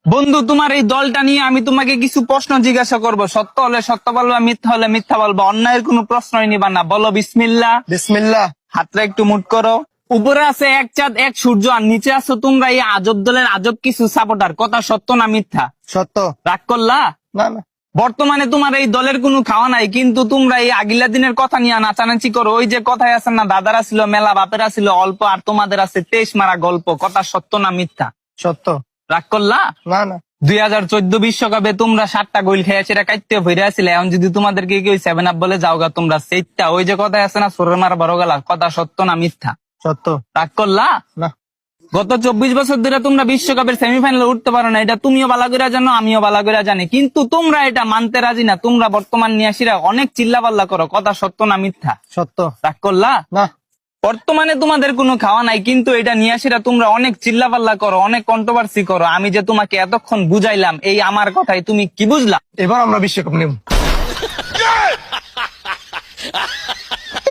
বন্ধু, তোমার এই দলটা নিয়ে আমি তোমাকে কিছু প্রশ্ন জিজ্ঞাসা করব। সত্য হলে সত্য বলবা, মিথ্যা হলে মিথ্যা বলবা। অন্যায়ের কোনো প্রশ্নই নিবা না। বলো বিসমিল্লাহ। বিসমিল্লাহ। হাতটা একটু মুট করো। উপরে আছে এক চাঁদ এক সূর্য, আর নিচে আছো তোমরা এই আজব দলের আজব কিছু সাপোর্টার। কথা সত্য না মিথ্যা? সত্য। রাগ করলা? না না। বর্তমানে তোমার এই দলের কোনো খাওয়া নাই, কিন্তু তোমরা এই আগিলা দিনের কথা নিয়ে নাচানাচি করো। ওই যে কথায় আছে না, দাদারা ছিল মেলা, বাপেরা ছিল অল্প, আর তোমাদের আছে 23 মারা গল্প। কথা সত্য না মিথ্যা? সত্য। রাগ করলা? না না। 2014 বিশ্বকাপে তোমরা 7টা গোল খেয়েছে, এটা কাইতে ভরে আসলে। এখন যদি তোমাদেরকে কেউ 7 আপ বলে যাওগা তোমরা সেইটা, ওই যে কথা আছে না, সোরের মারা বড় গেলা। কথা সত্য না মিথ্যা? সত্য। রাগ করলা? না। গত 24 বছর ধরে তোমরা বিশ্বকাপের সেমিফাইনালে উঠতে পারো না, এটা তুমিও বালা করে জানো, আমিও বালা করে জানি, কিন্তু তোমরা এটা মানতে রাজি না। তোমরা বর্তমান নিয়াসীরা অনেক চিল্লাপাল্লা করো। কথা সত্য না মিথ্যা? সত্য। রাগ করলা? না। বর্তমানে তোমাদের কোনো খাওয়া নাই, কিন্তু এটা নিয়াসীরা তোমরা অনেক চিল্লাপাল্লা করো, অনেক কন্ট্রোভার্সি করো। আমি যে তোমাকে এতক্ষণ বুঝাইলাম, এই আমার কথাই তুমি কি বুঝলা? এবার আমরা বিশ্বকাপ নেব।